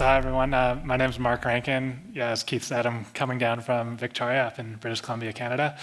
So hi everyone, my name is Mark Rankin. Yeah, as Keith said, I'm coming down from Victoria up in British Columbia, Canada.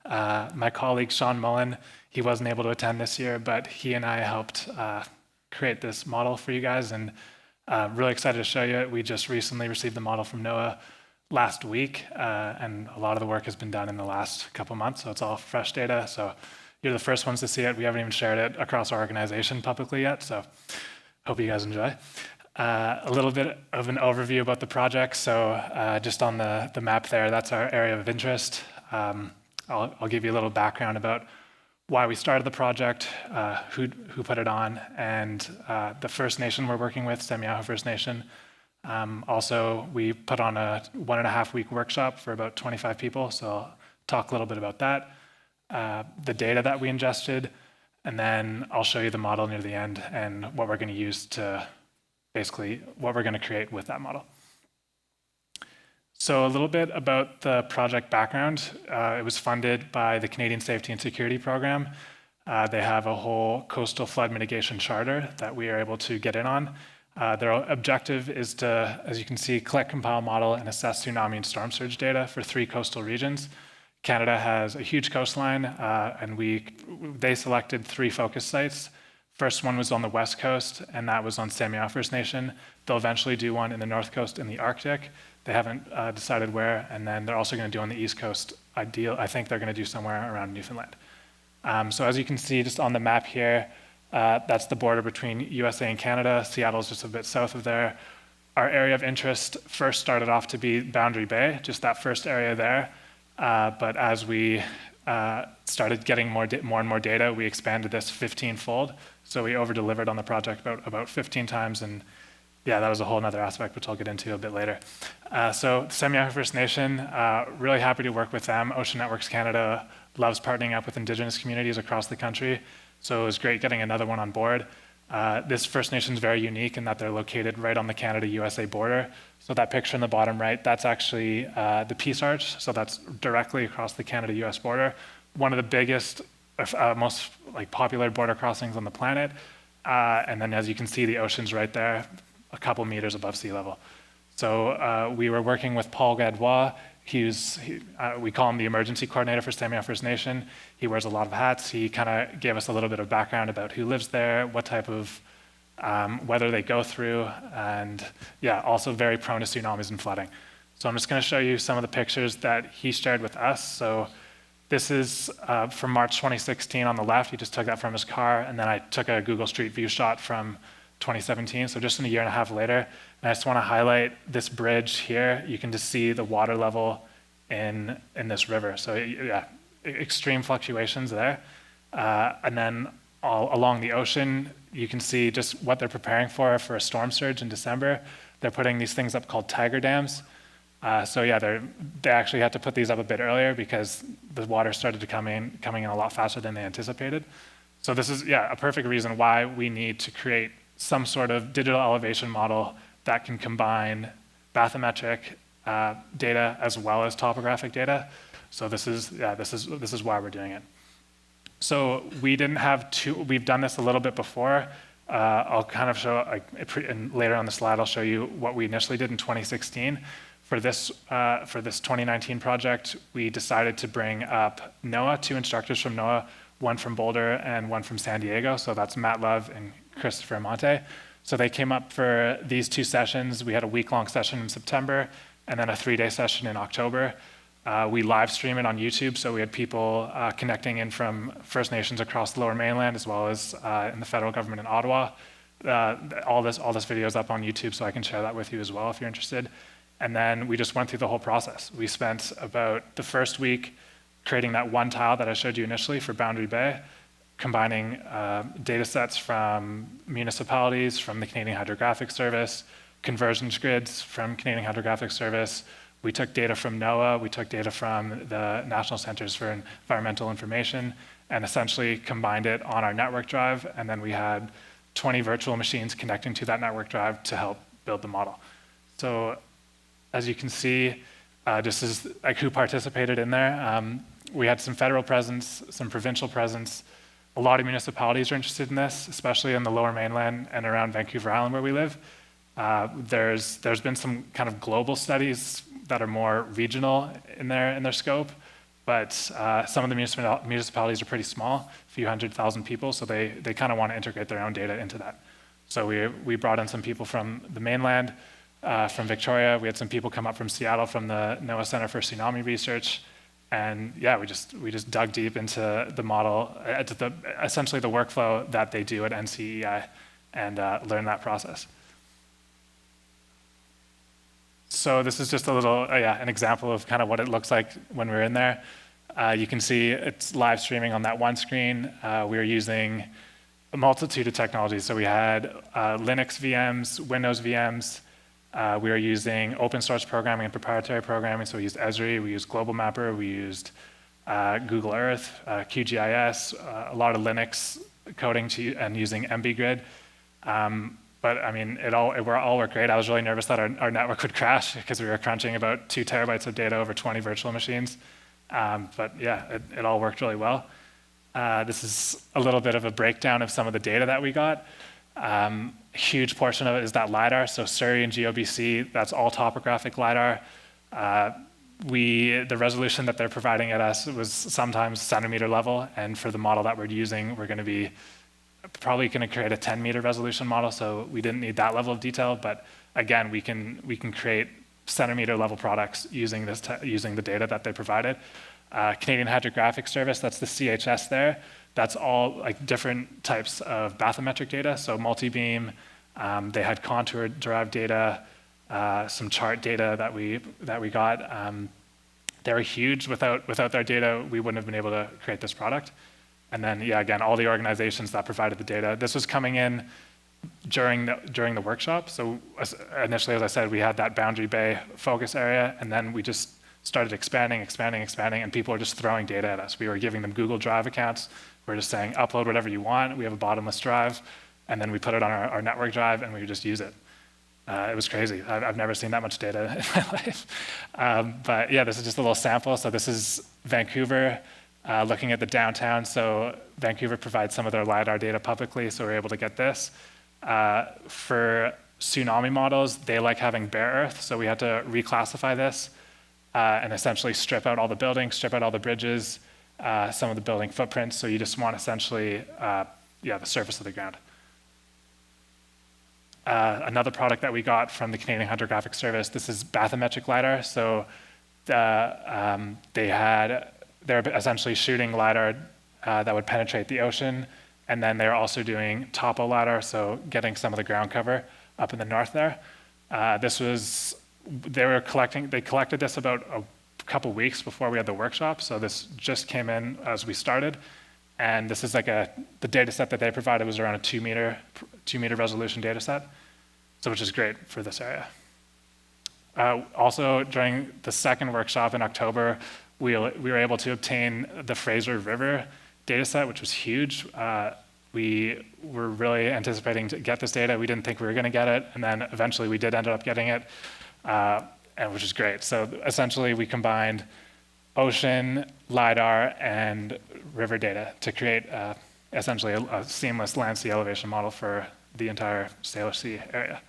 My colleague Sean Mullen, he wasn't able to attend this year, but he and I helped create this model for you guys, and really excited to show you it. We just recently received the model from NOAA last week, and a lot of the work has been done in the last couple months, so it's all fresh data. So you're the first ones to see it. We haven't even shared it across our organization publicly yet, so hope you guys enjoy. A little bit of an overview about the project. So just on the map there, that's our area of interest. I'll give you a little background about why we started the project, who put it on, and the First Nation we're working with, Semiahoo First Nation. Also, we put on a 1.5-week workshop for about 25 people, so I'll talk a little bit about that, the data that we ingested, and then I'll show you the model near the end and what we're going to use to basically what we're going to create with that model. So a little bit about the project background. It was funded by the Canadian Safety and Security Program. They have a whole coastal flood mitigation charter that we are able to get in on. Their objective is to, as you can see, collect, compile, model, and assess tsunami and storm surge data for 3 coastal regions. Canada has a huge coastline, and they selected 3 focus sites. First one was on the West Coast, and that was on Semiahoo First Nation. They'll eventually do one in the North Coast in the Arctic. They haven't decided where, and then they're also going to do on the East Coast. I think they're going to do somewhere around Newfoundland. So as you can see just on the map here, that's the border between USA and Canada. Seattle's just a bit south of there. Our area of interest first started off to be Boundary Bay, just that first area there. But as we started getting more and more data, we expanded this 15-fold. So we over-delivered on the project about 15 times, and yeah, that was a whole other aspect, which I'll get into a bit later. So Semiahoo First Nation, really happy to work with them. Ocean Networks Canada loves partnering up with Indigenous communities across the country, so it was great getting another one on board. This First Nation is very unique in that they're located right on the Canada-USA border. So that picture in the bottom right, that's actually the Peace Arch, so that's directly across the Canada-US border. One of the biggest, most popular border crossings on the planet. And then as you can see, the ocean's right there, a couple meters above sea level. So we were working with Paul Gadbois. We call him the emergency coordinator for Semiahoo First Nation. He wears a lot of hats. He kind of gave us a little bit of background about who lives there, what type of weather they go through, and yeah, also very prone to tsunamis and flooding. So I'm just going to show you some of the pictures that he shared with us. So this is from March 2016 on the left. He just took that from his car, and then I took a Google Street View shot from 2017, so just in a year and a half later. And I just want to highlight this bridge here. You can just see the water level in this river. So yeah, extreme fluctuations there. And then all along the ocean, you can see just what they're preparing for a storm surge in December. They're putting these things up called tiger dams. So yeah, they actually had to put these up a bit earlier because the water started to coming in a lot faster than they anticipated. So this is a perfect reason why we need to create some sort of digital elevation model that can combine bathymetric data as well as topographic data. So this is why we're doing it. So we've done this a little bit before. I'll kind of show, and later on the slide, I'll show you what we initially did in 2016. For this 2019 project, we decided to bring up NOAA, 2 instructors from NOAA, one from Boulder and one from San Diego. So that's Matt Love and Christopher Amante. So they came up for these 2 sessions. We had a week-long session in September and then a 3-day session in October. We live stream it on YouTube, so we had people connecting in from First Nations across the Lower Mainland as well as in the federal government in Ottawa. All this video is up on YouTube, so I can share that with you as well if you're interested. And then we just went through the whole process. We spent about the first week creating that one tile that I showed you initially for Boundary Bay, combining data sets from municipalities, from the Canadian Hydrographic Service, convergence grids from Canadian Hydrographic Service. We took data from NOAA, we took data from the National Centers for Environmental Information, and essentially combined it on our network drive, and then we had 20 virtual machines connecting to that network drive to help build the model. So as you can see, just as who participated in there, we had some federal presence, some provincial presence. A lot of municipalities are interested in this, especially in the Lower Mainland and around Vancouver Island where we live. There's been some kind of global studies that are more regional in their scope, but some of the municipalities are pretty small, a few 100,000 people, so they kind of want to integrate their own data into that. So we brought in some people from the mainland, from Victoria. We had some people come up from Seattle from the NOAA Center for Tsunami Research, and yeah, we just dug deep into the model, essentially the workflow that they do at NCEI, and learned that process. So this is just a little, an example of kind of what it looks like when we're in there. You can see it's live streaming on that one screen. We were using a multitude of technologies. So we had Linux VMs, Windows VMs. We were using open source programming and proprietary programming. So we used Esri, we used Global Mapper, we used Google Earth, QGIS, a lot of Linux coding and using MBGrid. But I mean, it all worked great. I was really nervous that our network would crash because we were crunching about 2 terabytes of data over 20 virtual machines. But yeah, it all worked really well. This is a little bit of a breakdown of some of the data that we got. A huge portion of it is that LiDAR. So Surrey and GeoBC, that's all topographic LiDAR. The resolution that they're providing at us was sometimes centimeter level, and for the model that we're using, we're going to be probably going to create a 10-meter resolution model, so we didn't need that level of detail. But again, we can create centimeter level products using the data that they provided. Canadian Hydrographic Service, that's the CHS there. That's all like different types of bathymetric data. So multi-beam, they had contour-derived data, some chart data that we got. They were huge. Without their data, we wouldn't have been able to create this product. And then, yeah, again, all the organizations that provided the data. This was coming in during the workshop. So initially, as I said, we had that Boundary Bay focus area, and then we just started expanding, and people were just throwing data at us. We were giving them Google Drive accounts. We were just saying, upload whatever you want. We have a bottomless drive, and then we put it on our network drive, and we would just use it. It was crazy. I've never seen that much data in my life. But yeah, this is just a little sample. So this is Vancouver. Looking at the downtown, so Vancouver provides some of their LiDAR data publicly, so we're able to get this. For tsunami models, they like having bare earth, so we had to reclassify this and essentially strip out all the buildings, strip out all the bridges, some of the building footprints, so you just want essentially, the surface of the ground. Another product that we got from the Canadian Hydrographic Service, this is bathymetric LiDAR, so they're essentially shooting LiDAR that would penetrate the ocean, and then they're also doing topo LiDAR, so getting some of the ground cover up in the north there. They collected this about a couple weeks before we had the workshop, so this just came in as we started, and this is like the data set that they provided was around a 2 meter resolution data set, so which is great for this area. Also, during the second workshop in October, we were able to obtain the Fraser River data set, which was huge. We were really anticipating to get this data. We didn't think we were going to get it, and then eventually we did end up getting it, and which is great. So essentially, we combined ocean, LiDAR, and river data to create essentially a seamless land sea elevation model for the entire Salish Sea area.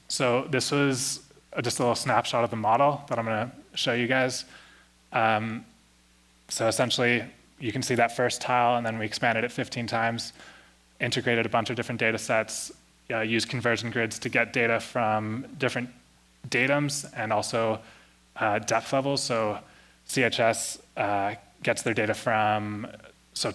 So this was just a little snapshot of the model that I'm going to show you guys. So essentially, you can see that first tile, and then we expanded it 15 times, integrated a bunch of different data sets, used conversion grids to get data from different datums and also depth levels. So CHS gets their data from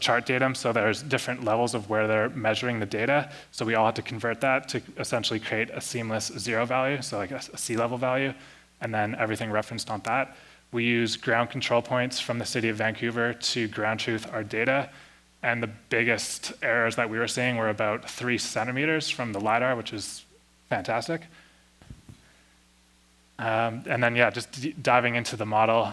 chart datum, so there's different levels of where they're measuring the data. So we all had to convert that to essentially create a seamless zero value, so like a sea level value, and then everything referenced on that. We use ground control points from the city of Vancouver to ground truth our data. And the biggest errors that we were seeing were about 3 centimeters from the LiDAR, which is fantastic. And then, just diving into the model,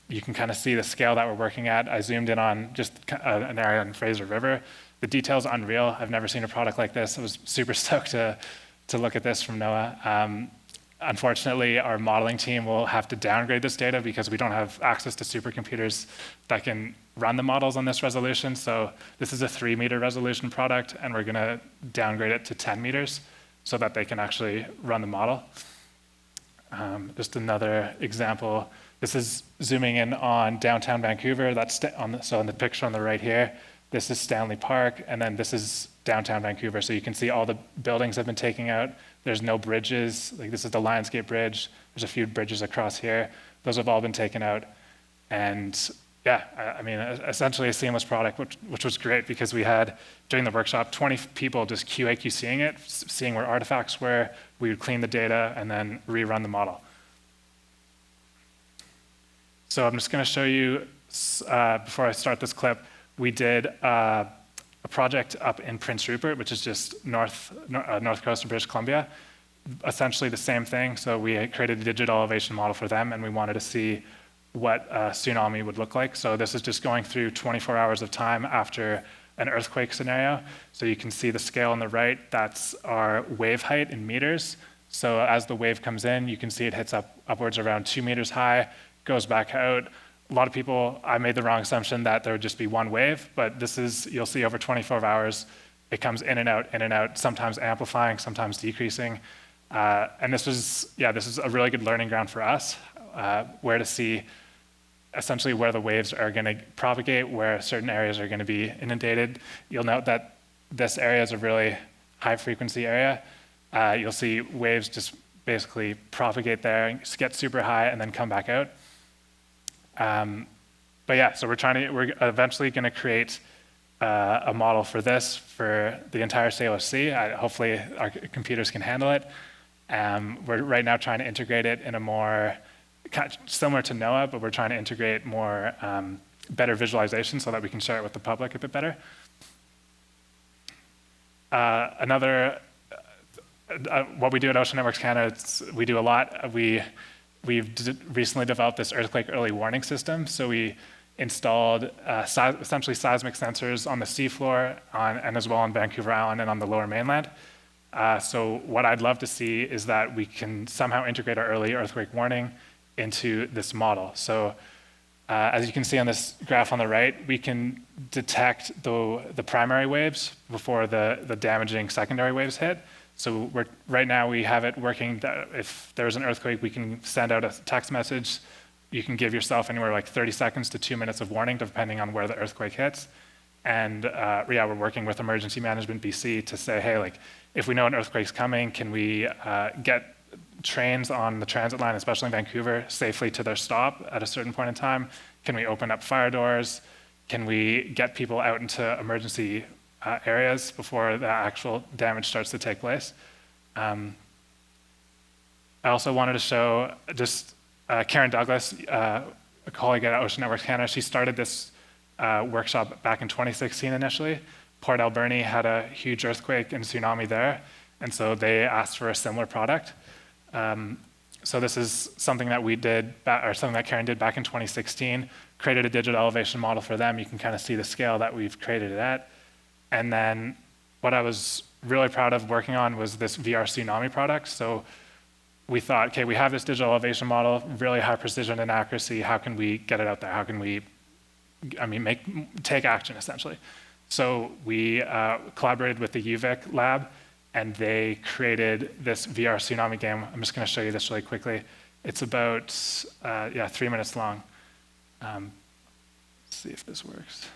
you can kind of see the scale that we're working at. I zoomed in on just an area on Fraser River. The detail's unreal. I've never seen a product like this. I was super stoked to look at this from NOAA. Unfortunately, our modeling team will have to downgrade this data because we don't have access to supercomputers that can run the models on this resolution. So this is a 3 meter resolution product, and we're going to downgrade it to 10 meters. so that they can actually run the model. Just another example. This is zooming in on downtown Vancouver. That's so in the picture on the right here, this is Stanley Park, and then this is downtown Vancouver. So you can see all the buildings have been taken out. There's no bridges. Like this is the Lionsgate Bridge. There's a few bridges across here. Those have all been taken out. And yeah, I mean, essentially a seamless product, which was great because we had, during the workshop, 20 people just QA/QCing it, seeing where artifacts were. We would clean the data and then rerun the model. So I'm just going to show you, before I start this clip, we did a project up in Prince Rupert, which is just north coast of British Columbia. Essentially the same thing. So we created a digital elevation model for them, and we wanted to see what a tsunami would look like. So this is just going through 24 hours of time after an earthquake scenario. So you can see the scale on the right, that's our wave height in meters. So as the wave comes in, you can see it hits upwards around 2 meters high, goes back out. A lot of people, I made the wrong assumption that there would just be one wave, but this is, you'll see over 24 hours, it comes in and out, sometimes amplifying, sometimes decreasing. And this is a really good learning ground for us, where to see essentially where the waves are going to propagate, where certain areas are going to be inundated. You'll note that this area is a really high frequency area. You'll see waves just basically propagate there, get super high, and then come back out. But yeah, so we're eventually going to create a model for this for the entire Salish Sea. Hopefully our computers can handle it. We're right now trying to integrate it in a more, similar to NOAA, but we're trying to integrate more better visualization so that we can share it with the public a bit better. What we do at Ocean Networks Canada, we do a lot. We've recently developed this earthquake early warning system. So we installed essentially seismic sensors on the seafloor and as well on Vancouver Island and on the Lower Mainland. So what I'd love to see is that we can somehow integrate our early earthquake warning into this model. So as you can see on this graph on the right, we can detect the primary waves before the damaging secondary waves hit. So right now we have it working that if there's an earthquake, we can send out a text message. You can give yourself anywhere like 30 seconds to 2 minutes of warning, depending on where the earthquake hits. And yeah, we're working with Emergency Management BC to say, hey, like if we know an earthquake's coming, can we get trains on the transit line, especially in Vancouver, safely to their stop at a certain point in time? Can we open up fire doors? Can we get people out into emergency areas before the actual damage starts to take place? I also wanted to show just Karen Douglas, a colleague at Ocean Networks Canada. She started this workshop back in 2016 initially. Port Alberni had a huge earthquake and tsunami there, and so they asked for a similar product. So this is something that we did, or something that Karen did back in 2016, created a digital elevation model for them. You can kind of see the scale that we've created it at. And then what I was really proud of working on was this VR Tsunami product. So we thought, okay, we have this digital elevation model, really high precision and accuracy. How can we get it out there? How can we, take action essentially? So we collaborated with the UVic lab, and they created this VR Tsunami game. I'm just going to show you this really quickly. It's about 3 minutes long. Let's see if this works.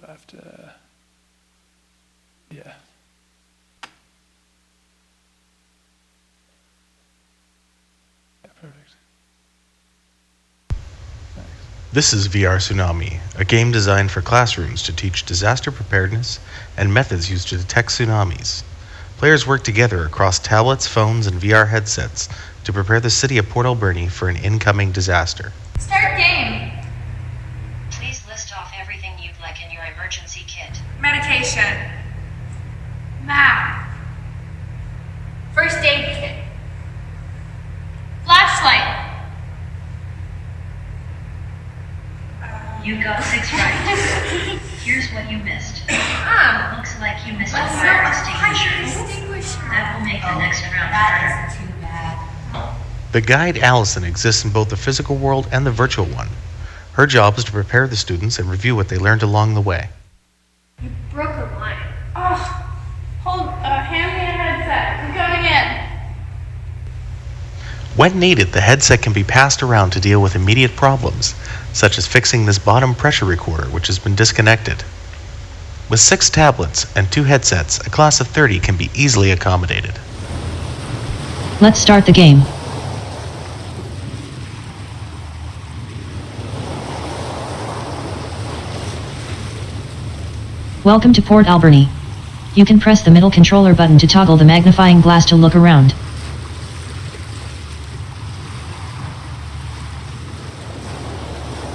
I have to, yeah. Perfect. Thanks. This is VR Tsunami, a game designed for classrooms to teach disaster preparedness and methods used to detect tsunamis. Players work together across tablets, phones, and VR headsets to prepare the city of Port Alberni for an incoming disaster. Start game. Please list off everything you'd like in your emergency kit. Medication. Map. First aid kit. Flashlight. You got 6 right. Here's what you missed. Looks like you missed a What's fire fire extinguisher. extinguisher? That will make the next round That harder. is too bad. The guide Allison exists in both the physical world and the virtual one. Her job is to prepare the students and review what they learned along the way. You broke a line. Hand me a headset. I'm coming in. When needed, the headset can be passed around to deal with immediate problems, such as fixing this bottom pressure recorder which has been disconnected. With 6 tablets and 2 headsets, a class of 30 can be easily accommodated. Let's start the game. Welcome to Port Alberni. You can press the middle controller button to toggle the magnifying glass to look around.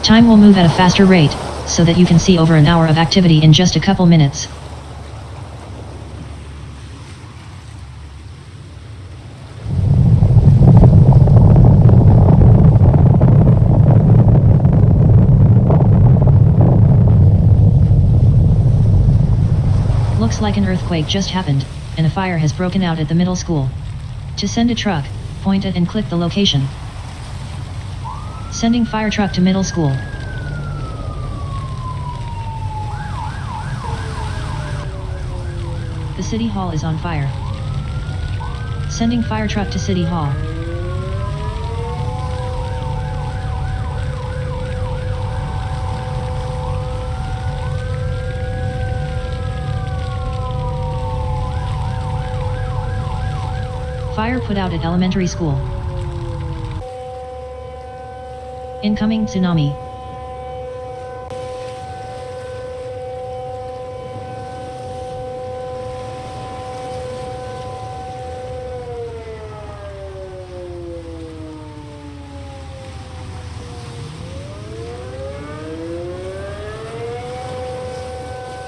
Time will move at a faster rate, so that you can see over an hour of activity in just a couple minutes. Looks like an earthquake just happened, and a fire has broken out at the middle school. To send a truck, point it and click the location. Sending fire truck to middle school. The city hall is on fire. Sending fire truck to city hall. Fire put out at elementary school. Incoming tsunami.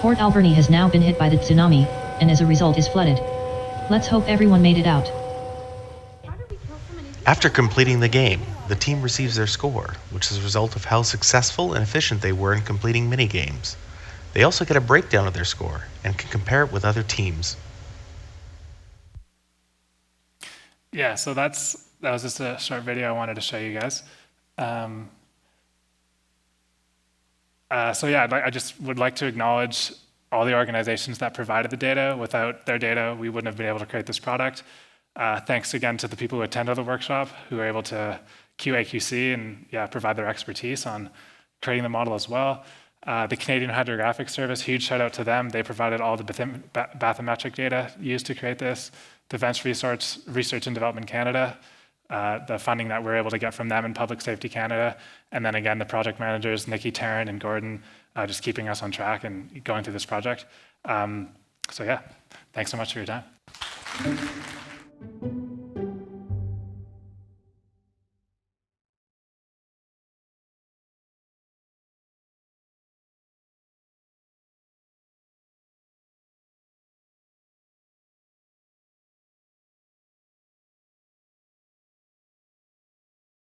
Port Alberni has now been hit by the tsunami, and as a result is flooded. Let's hope everyone made it out. After completing the game, the team receives their score, which is a result of how successful and efficient they were in completing mini-games. They also get a breakdown of their score and can compare it with other teams. Yeah, so that was just a short video I wanted to show you guys. I just would like to acknowledge all the organizations that provided the data. Without their data, we wouldn't have been able to create this product. Thanks again to the people who attended the workshop, who were able to QA/QC and provide their expertise on creating the model as well. The Canadian Hydrographic Service, huge shout out to them. They provided all the bathymetric data used to create this. Defence Research and Development Canada, the funding that we're able to get from them in Public Safety Canada. And then again, the project managers, Nikki, Taryn, and Gordon, just keeping us on track and going through this project. Thanks so much for your time.